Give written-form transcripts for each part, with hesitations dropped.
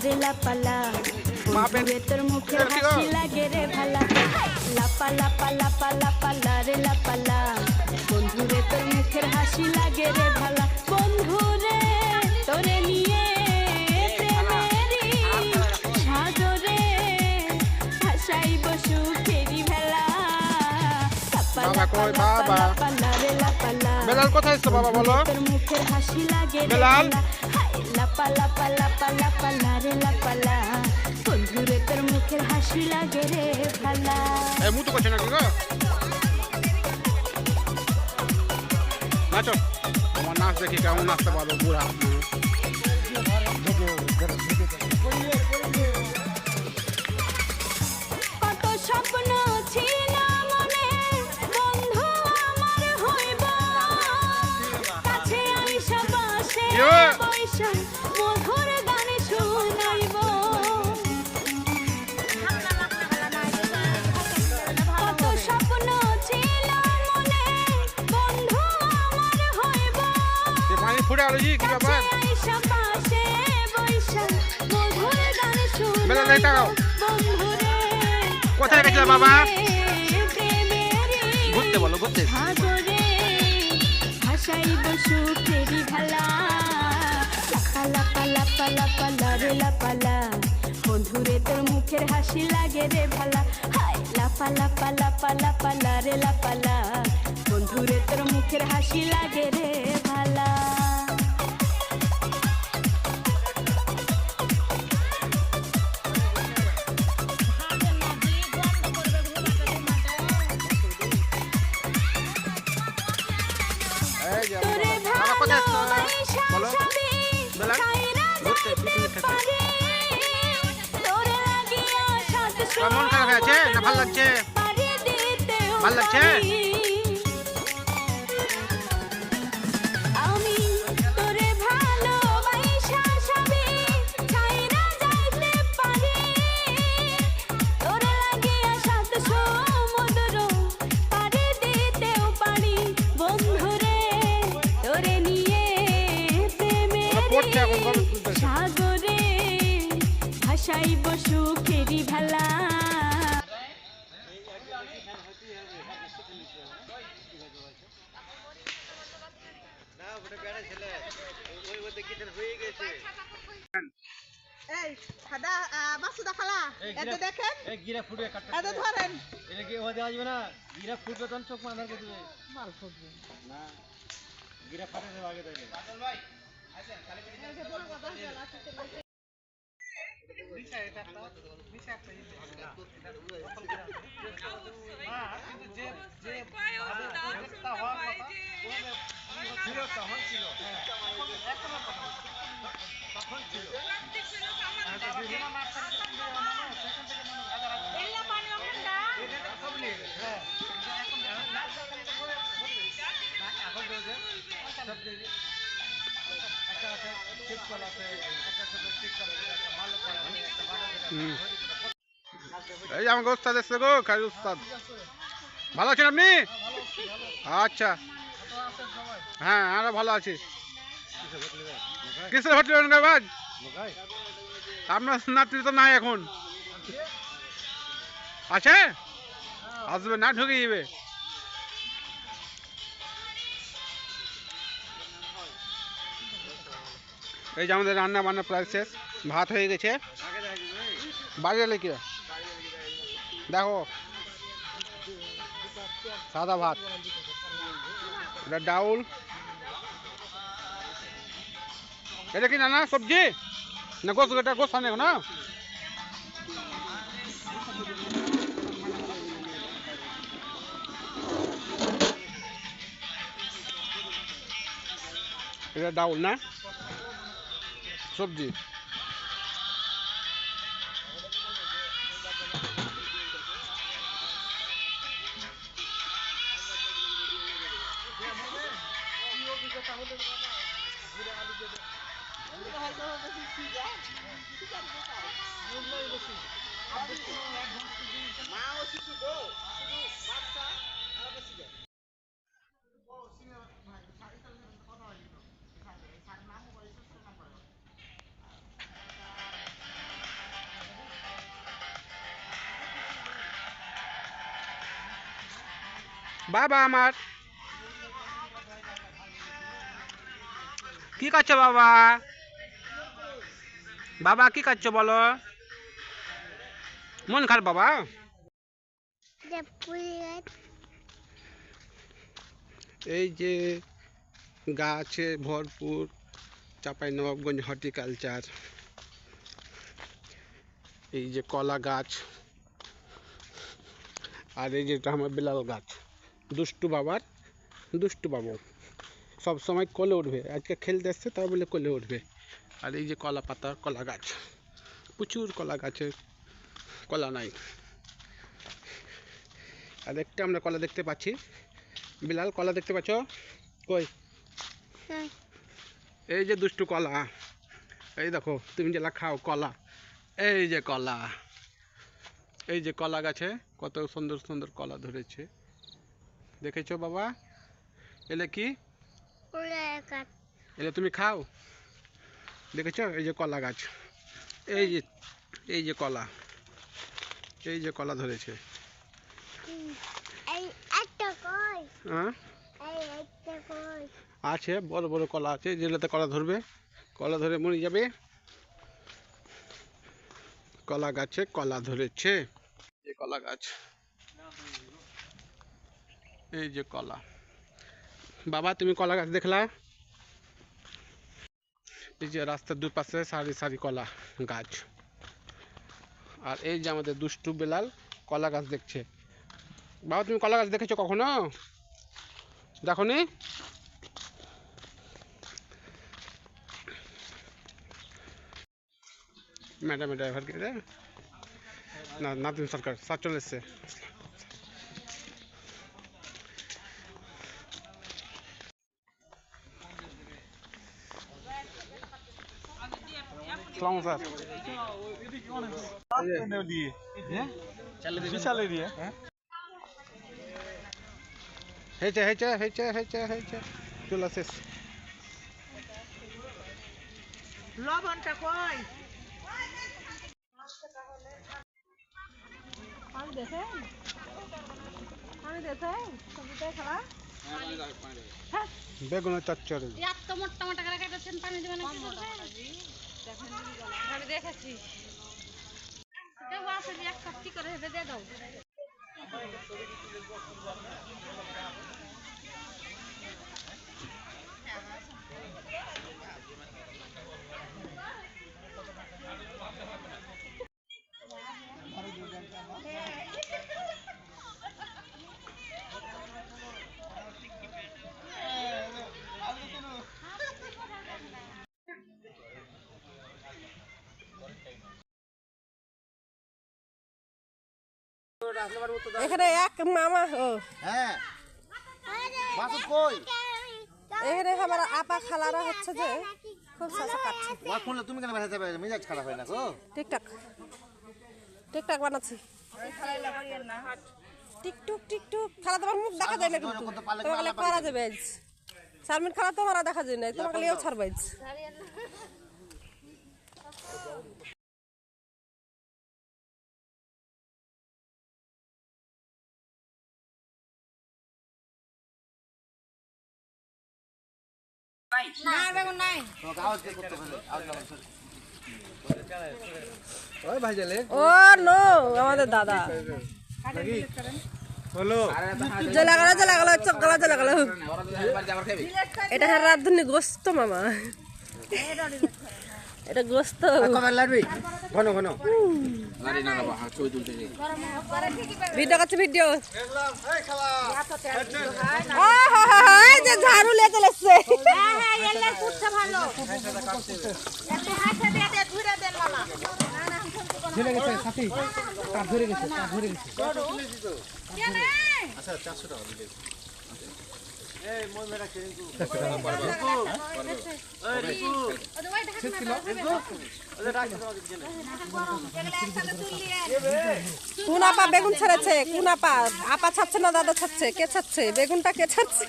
রে লাপালা বন্ধুরে তোর মুখের হাসি লাগে রে ভালা লাপা লাপা লাপা লাপালা রে লাপালা বন্ধুরে তোর মুখের হাসি লাগে রে ভালা বন্ধুরে তোরে নিয়ে প্রেমেরি সাগরে ভাসাইব সুখেরি ভেলা বাবা কই বাবা বেলাল কোথায় এসছো বাবা বলো তোর মুখের হাসি লাগে বেলাল লাপা লাপা লাপা লাপা রে লাপালা বন্ধুরে তোর মুখের হাসি লাগে রে ভালা এই মুতো করছ নাকি গো নাচো আমার নাচ দেখি কেমন নাচতে পারবো বুড়া কত স্বপ্ন ছিল মনে বন্ধু আমার হইব কাছে আইসা পাশে বৈশা মধুর গান শুনাইব কত স্বপ্ন ছিল মনে বন্ধু আমার হইব পানি ফুটে আলো জি কি ব্যাপার আইসা পাশে বৈশা মধুর গান বেলাল শুনাইব এটা গাও বন্ধুরে কোথায় গেছিলে বাবা ঘুরতে বলো ঘুরতে সাগরে ভাসাইব সুখেরি ভালা লাপা লাপা লাপা লাপা রে লাপালা বন্ধুরে তোর মুখের হাসি লাগে রে ভালা হাই লাপা লাপা লাপা লাপা রে লাপালা বন্ধুরে তোর মুখের হাসি লাগে রে ভালা এই যে তোরে বাবা কোথায় এসছো ভালোবাসা বলো সবই বেলাল ছাইরা ঘুরতে যাইতে পিছনে পারি। তোরে লাগিয়া সাত মন খারাপ হয়ে আছে না ভালো লাগছে পারি দিতেও ভাল লাগছে? পারি। আমি তোরে ভালোবাসা সবই ছাইরা যাইতে পারি। তোরে লাগিয়া সাত সমুদ্র পারি দিতেও পারি। বন্ধুরে তোরে নিয়ে পড়ছে এখন প্রেমেরি গল্প তুলতেছে। সাগরে ভাসাইব সুখেরি ভালা এই খাদা মাসুদা খালা এতে দেখেন এই গিরা ফুটবে কাটতে এতে ধরেন এটা কি ওতে আসবে না গিরা ফুটবে তখন চোখ মার করে দিবে মাল ফুটবে না গিরা ফাটে দেবে আগে তাইলে এই যে আমাকে ওস্তাদ এসছে গো খালি ওস্তাদ ভালো আছেন আপনি আচ্ছা হ্যাঁ আমরা ভালো আছি কিসের হোটেল বাজ আপনার নাতনি তো নাই এখন আছে আসবে না ঢুকে যাবে এই যে আমাদের রান্না বান্না প্রায় শেষ ভাত হয়ে গেছে বাড়ি এলে কি দেখো সাদা ভাত এটা ডাউল এটা কি নানা সবজি না গোস এটা গোস আনে না এটা ডাউল না সবজি বাবা আমার কি করছো বাবা? বাবা কি করছো বলো? মন খারাপ বাবা? এই যে গাছে ভরপুর চাঁপাইনবাবগঞ্জ হর্টিকালচার। এই যে কলা গাছ, আর এই যেটা আমার বেলাল গাছ। দুষ্টু বাবার দুষ্টু বাবু সব সময় কোলে উঠবে, আজকে খেলতে এসছে তাই বলে কোলে উঠবে। আর এই যে কলা পাতা কলা গাছ, প্রচুর কলা গাছে কলা নাই। আর একটা আমরা কলা দেখতে পাচ্ছি। বিলাল কলা দেখতে পাচ্ছ? কই? এই যে দুষ্টু কলা, এই দেখো তুমি যেটা খাও কলা, এই যে কলা, এই যে কলা গাছে কত সুন্দর সুন্দর কলা ধরেছে, দেখেছো বাবা? এলে কি এলে তুমি খাও, দেখেছো? এই যে কলা গাছ, এই যে কলা, এই যে কলা ধরেছে। হ্যাঁ আছে, বড় বড় কলা আছে, যেগুলোতে কলা ধরবে, কলা ধরে মরে যাবে। কলা গাছে কলা ধরেছে, এই কলা গাছ, এই যে কলা। বাবা তুমি কলা গাছ দেখলা? এই যে রাস্তার দুপাশে সারি সারি কলা গাছ। আর এই যে আমাদের দুষ্টু বেলাল কলা গাছ দেখছে। বাবা তুমি কলা গাছ দেখেছো কখনো? দেখোনি? ম্যাডাম ড্রাইভার কে না, নাদিম সরকার স্যার চলে এসছে। সালাম স্যার। হেঁচে হেঁচে হেঁচে হেঁচে হেঁচে চলে শেষ। লবণটা কই? পানি দেখে সবজিটা খালা বেগুনের চচ্চড়ি। এত মোটা মোটা করে কাটাচ্ছেন, পানি দিবেন না কি করবে? আমি দেখেছি আছে যে এক কাপ কি করে হেঁটে দিয়ে দাও। এখানে এক মামা হ্যাঁ বাসু কই এখানে আমার আপা খালারা হচ্ছে যে খুব সাসা কাটছে। ওয়া ফোন তুমি কেন বাসাতে পারবে? মেজাজ খারাপ হয় না গো। টিকটক টিকটক বানাচ্ছি। টিকটক টিকটক খালা তোমার মুখ দেখা যায় না, কিন্তু তোমাকে করা যাবে আজ। শারমিন খালা তোমার দেখা যায় না, তোমাকে লিয়েও ছাড়বে আজ। ও নো আমাদের দাদা জ্বালা চোখ গলা জ্বালা গেল। এটা হ্যাঁ রাধুনি গোস্ত মামা, এটা গোস্ত ঘন ঘন ভিডিও করছে ভিডিও। যে ঝাড়ু নিয়ে চলে এসছে। কোন আপা বেগুন ছাড়াচ্ছে? কোন আপা? আপা ছাড়ছে না দাদা ছাড়ছে? কে ছাড়ছে বেগুনটা? কে ছাড়ছে?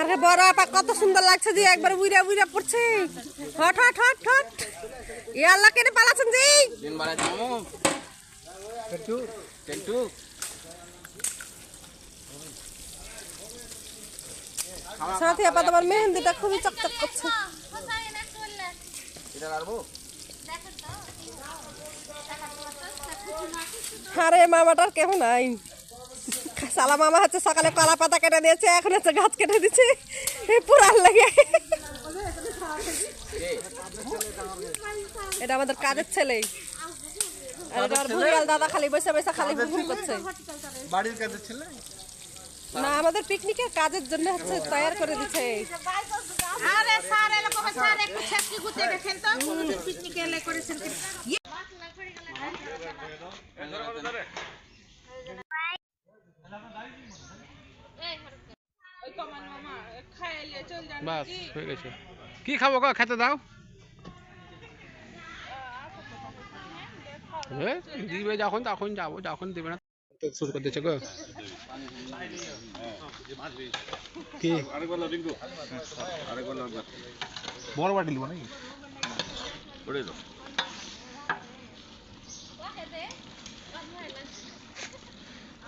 আরে বড় আপা কত সুন্দর লাগছে যে একবার উইরা উইরা পড়ছে। Hot hot hot hot. আল্লাহ কেটে পালাচ্ছেন জি দিন বাড়াই মামু টেন্টু টেন্টু সাথে আপাতত আমার মেহেন্দিটা খুবই চকচক করছে এটা লারবো আরে মামাটার কেমন নাই সালা মামা হচ্ছে সকালে কলা পাতা কেটে দিয়েছে এখন হচ্ছে গাছ কেটে দিচ্ছে পুরান লাগে এটা আমাদের কাজের ছেলে আর এটা আমার ভুরিয়াল দাদা খালি বসে বসে খালি হুকুম করছে বাড়ির কাজের ছেলে না আমাদের পিকনিকের কাজের জন্য হচ্ছে তৈরি করে দিচ্ছে আরে স্যার এরকম স্যার একটু ছেটকি গুতে দেখেন তো পিকনিক এলে করেছেন বাস হয়ে গেছে কি খাবো গো খেতে দাও দিবে যখন তখন যাবো যখন দিবে না শুরু করে দিচ্ছে গো কি বড় বাটি নিব নাকি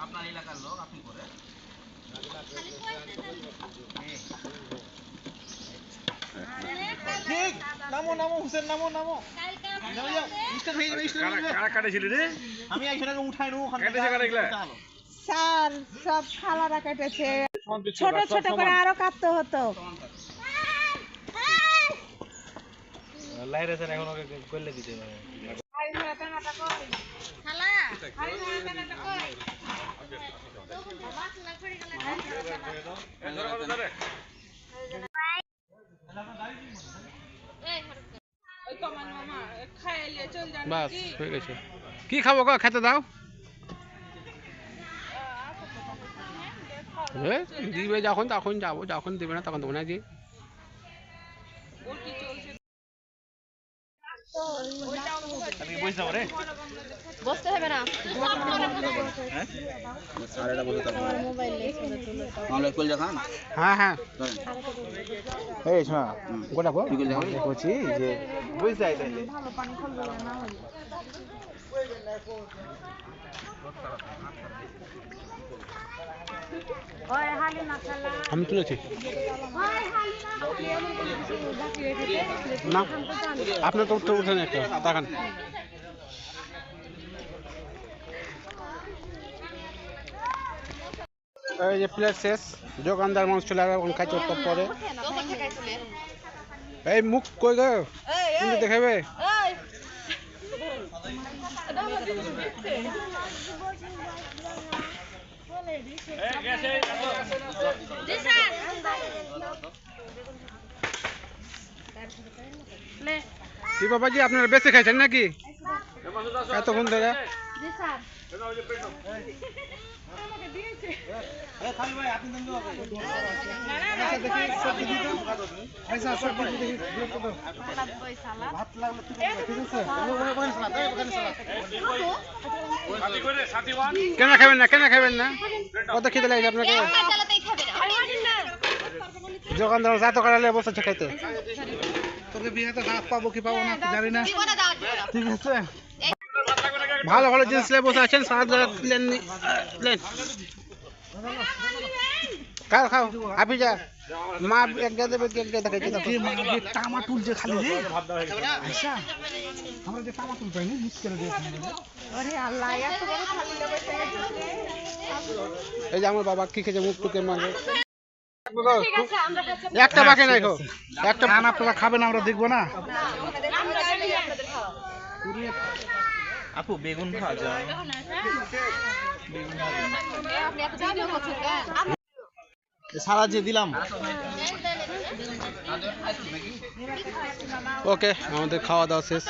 আপনার এলাকার লোক আপনি করে নামো নামো হুসেন নামো নামো আমি একজনকে উঠাই নেবো স্যার সব খালারা কেটেছে ছোট ছোট করে আরো কাটতে হতো লাইরে স্যার এখন ওকে গলে দিতে হবে খালা হাড়ি ধরে পেনাটা কই বাস হয়ে গেছে কি খাবো গো খেতে দাও দিবে যখন তখন যাবো যখন দিবে না তখন দেবো না জি বসতে হবে না হ্যাঁ হ্যাঁ এই শোনা গোটা গো বলছি যে বুঝতে আই তাইলে আমি তুলেছি না আপনার তো উঠতে উঠেন একটা দেখান এই যে প্লেট শেষ দোকানদার মানুষ চলে আসবে এখন খাইতে উঠতে পরে এই মুখ কই গো কিন্তু দেখাবে কি বাবাজি আপনারা বেশি খাইছেন নাকি এতক্ষণ ধরে কেন খাবেন না কেন খাবেন না কত খিদে লাগছে আপনাকে দোকানদার যা তো করালে বসেছে খাইতে তোকে বিয়েতে দাঁত পাবো কি পাবো না জানি না ঠিক আছে ভালো ভালো জিনিস নিয়ে বসে আছেন সারা প্লেন প্লেন খাও খাও আপনি যা মা এক গা দেবে এক গা দেখাইছে কি মা টামা তুলছে খালি রে আচ্ছা আমরা যে টামা তুল পাইনি মিস করে দিয়েছি আরে আল্লাহ এত বড় খালি লেবে এই যে আমার বাবা কি খেয়ে মুখ টুকে মারবে ঠিক আছে আমরা কাছে একটা বাকি নাই গো একটা খান আপনারা খাবেন আমরা দেখবো না আমরা জানি আপনাদের খাওয়া আপু বেগুন খাওয়া যায় আপনি এত ভিডিও করছেন কেন সারা যে দিলাম ওকে আমাদের খাওয়া দাওয়া শেষ